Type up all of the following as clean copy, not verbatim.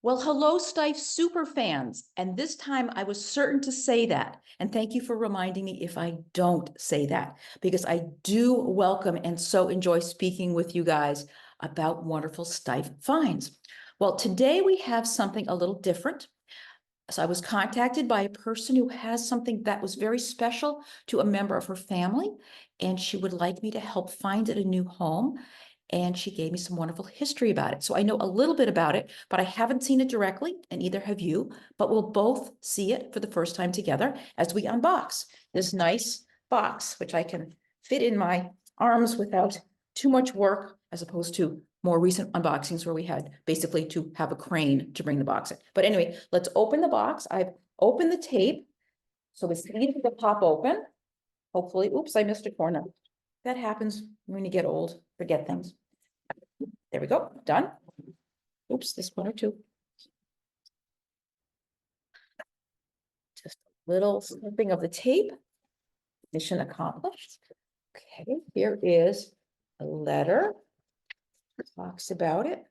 Well, hello, Steiff super fans. And this time I was certain to say that. And thank you for reminding me if I don't say that, because I do welcome and so enjoy speaking with you guys about wonderful Steiff finds. Well, today we have something a little different. So I was contacted by a person who has something that was very special to a member of her family, and she would like me to help find it a new home. And she gave me some wonderful history about it. So I know a little bit about it, but I haven't seen it directly, and neither have you. But we'll both see it for the first time together as we unbox this nice box, which I can fit in my arms without too much work, as opposed to more recent unboxings where we had basically to have a crane to bring the box in. But anyway, let's open the box. I've opened the tape, so it's easy to pop open. Hopefully, oops, I missed a corner. That happens when you get old, forget things. There we go, done. Oops, this corner too. Just a little snipping of the tape. Mission accomplished. Okay, here is a letter. Talks about it.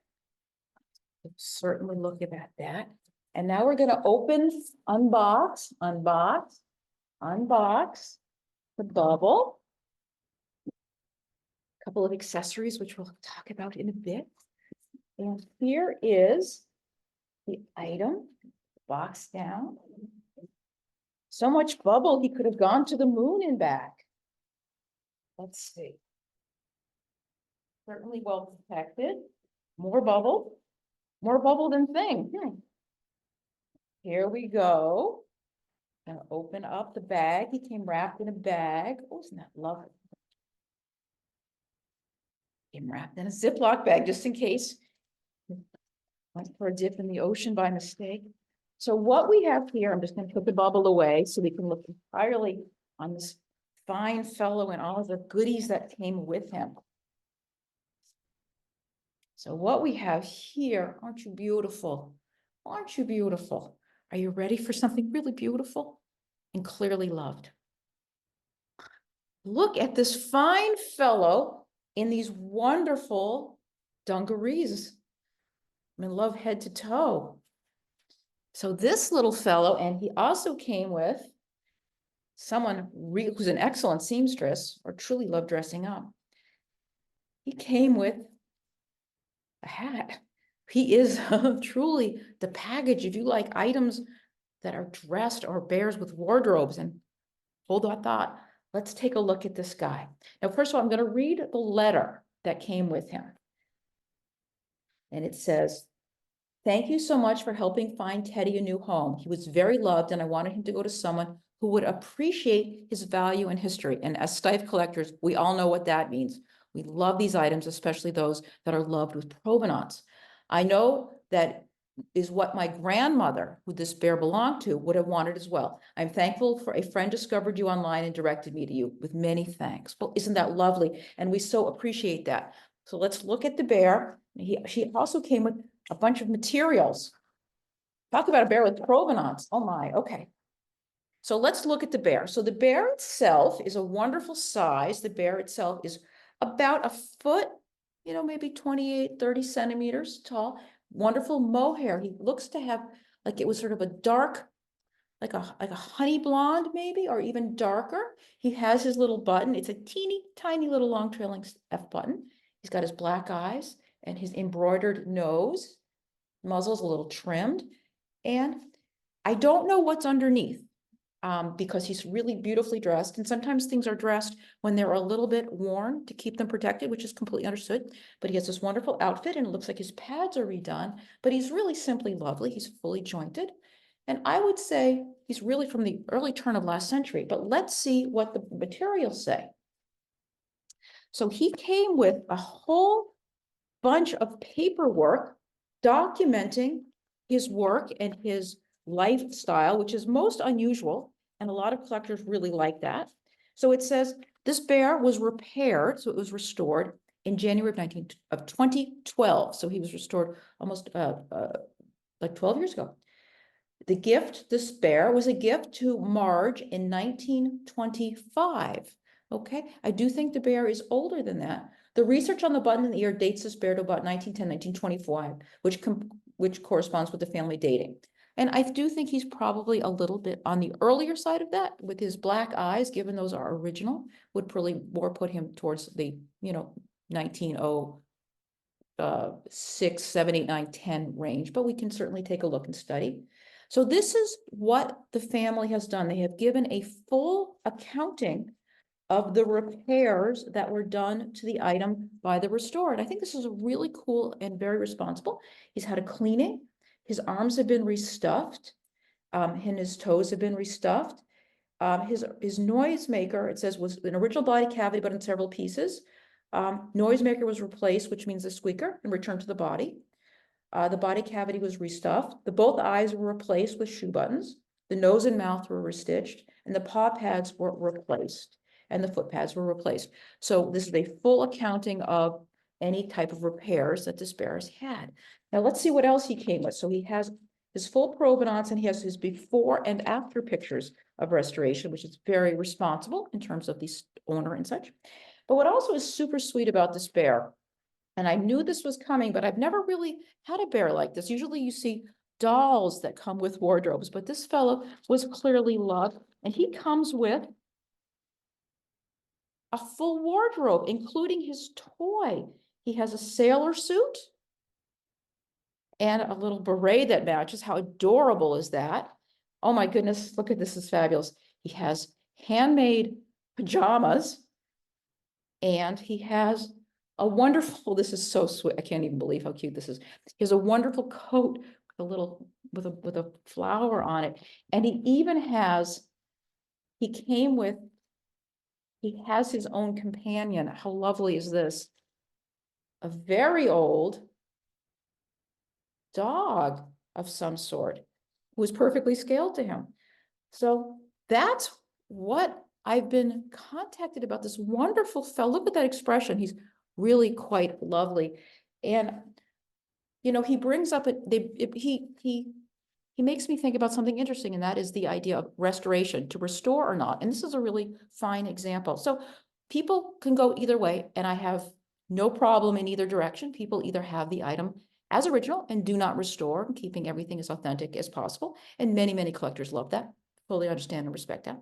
Certainly look at that. And now we're going to unbox the bubble. A couple of accessories, which we'll talk about in a bit. And here is the item, box down. So much bubble, he could have gone to the moon and back. Let's see. Certainly well protected. More bubble than thing. Here we go. Gonna open up the bag. He came wrapped in a bag. Oh, isn't that lovely? Came wrapped in a Ziploc bag just in case. Went for a dip in the ocean by mistake. So what we have here, I'm just going to put the bubble away so we can look entirely on this fine fellow and all of the goodies that came with him. So what we have here, aren't you beautiful? Aren't you beautiful? Are you ready for something really beautiful and clearly loved? Look at this fine fellow in these wonderful dungarees. I'm in love head to toe. So this little fellow, and he also came with someone who's an excellent seamstress or truly loved dressing up. He came with a hat. He is truly the package. If you like items that are dressed or bears with wardrobes, and hold that thought, let's take a look at this guy. Now, first of all, I'm going to read the letter that came with him. And it says, "Thank you so much for helping find Teddy a new home. He was very loved, and I wanted him to go to someone who would appreciate his value and history." And as Steiff collectors, we all know what that means. We love these items, especially those that are loved with provenance. I know that is what my grandmother, who this bear belonged to, would have wanted as well. I'm thankful for a friend discovered you online and directed me to you, with many thanks. Well, isn't that lovely? And we so appreciate that. So let's look at the bear. She also came with a bunch of materials. Talk about a bear with provenance. Oh my, okay. So let's look at the bear. So the bear itself is a wonderful size. The bear itself is about a foot, maybe 28, 30 centimeters tall. Wonderful mohair. He looks to have, like it was sort of a dark, like a honey blonde maybe, or even darker. He has his little button. It's a teeny tiny little long trailing F button. He's got his black eyes and his embroidered nose. Muzzle's a little trimmed. And I don't know what's underneath because he's really beautifully dressed. And sometimes things are dressed when they're a little bit worn to keep them protected, which is completely understood. But he has this wonderful outfit, and it looks like his pads are redone, but he's really simply lovely. He's fully jointed. And I would say he's really from the early turn of last century. But let's see what the materials say. So he came with a whole bunch of paperwork documenting his work and his lifestyle, which is most unusual, and a lot of collectors really like that. So it says this bear was repaired, so it was restored in January of 2012. So he was restored almost like 12 years ago. The gift, this bear, was a gift to Marge in 1925. Okay, I do think the bear is older than that, The research on the button in the ear dates this bear to about 1910, 1925, which corresponds with the family dating. And I do think he's probably a little bit on the earlier side of that, with his black eyes, given those are original, would probably more put him towards the, 1906, 7, 8, 9, 10 range, but we can certainly take a look and study. So this is what the family has done. They have given a full accounting of the repairs that were done to the item by the restorer. And I think this is really cool and very responsible. He's had a cleaning. His arms have been restuffed, and his toes have been restuffed. His noisemaker, it says, was an original body cavity, but in several pieces. Noisemaker was replaced, which means a squeaker, and returned to the body. The body cavity was restuffed. Both eyes were replaced with shoe buttons. The nose and mouth were restitched, and the paw pads were replaced, and the foot pads were replaced. So this is a full accounting of any type of repairs that this bear has had. Now let's see what else he came with. So he has his full provenance, and he has his before and after pictures of restoration, which is very responsible in terms of the owner and such. But what also is super sweet about this bear, and I knew this was coming, but I've never really had a bear like this. Usually you see dolls that come with wardrobes, but this fellow was clearly loved, and he comes with a full wardrobe, including his toy. He has a sailor suit and a little beret that matches. How adorable is that? Oh my goodness, look at this, is fabulous. He has handmade pajamas, and he has a wonderful, this is so sweet. I can't even believe how cute this is. He has a wonderful coat with a little, with a flower on it. And he has his own companion. How lovely is this? A very old dog of some sort who is perfectly scaled to him. So that's what I've been contacted about, this wonderful fellow. Look at that expression. He's really quite lovely. And, he brings up he makes me think about something interesting, and that is the idea of restoration, to restore or not. And this is a really fine example. So people can go either way, and I have no problem in either direction. People either have the item as original and do not restore, keeping everything as authentic as possible. And many, many collectors love that. Fully understand and respect that.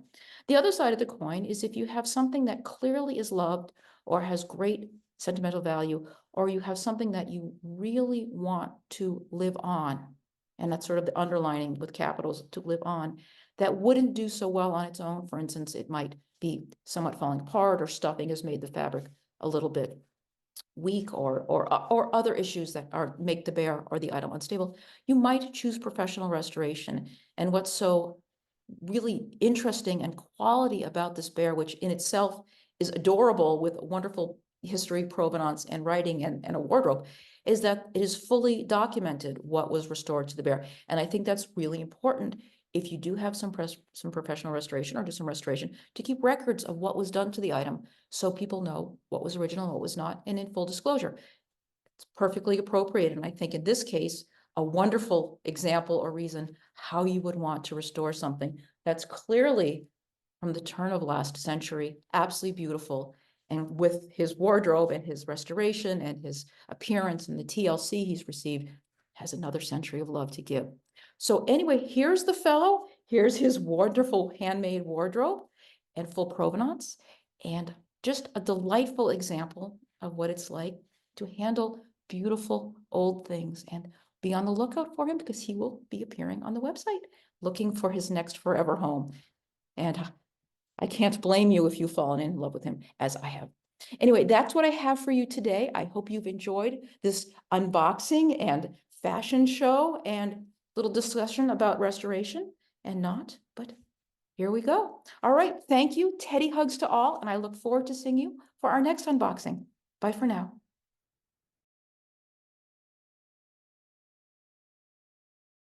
The other side of the coin is if you have something that clearly is loved or has great sentimental value, or you have something that you really want to live on, and that's sort of the underlining with capitals, to live on, that wouldn't do so well on its own. For instance, it might be somewhat falling apart, or stuffing has made the fabric a little bit weak, or other issues that make the bear or the item unstable. You might choose professional restoration. And what's so really interesting and quality about this bear, which in itself is adorable, with a wonderful history, provenance, and writing, and a wardrobe, is that it is fully documented what was restored to the bear. And I think that's really important if you do have some professional restoration, or do some restoration, to keep records of what was done to the item, so people know what was original and what was not, and in full disclosure. It's perfectly appropriate. And I think in this case, a wonderful example or reason how you would want to restore something that's clearly from the turn of last century, absolutely beautiful. And with his wardrobe and his restoration and his appearance and the TLC he's received, has another century of love to give. So anyway, here's the fellow. Here's his wonderful handmade wardrobe and full provenance, and just a delightful example of what it's like to handle beautiful old things. And be on the lookout for him, because he will be appearing on the website looking for his next forever home. And I can't blame you if you've fallen in love with him, as I have. Anyway, that's what I have for you today. I hope you've enjoyed this unboxing and fashion show and little discussion about restoration and not, but here we go. All right, thank you. Teddy hugs to all, and I look forward to seeing you for our next unboxing. Bye for now.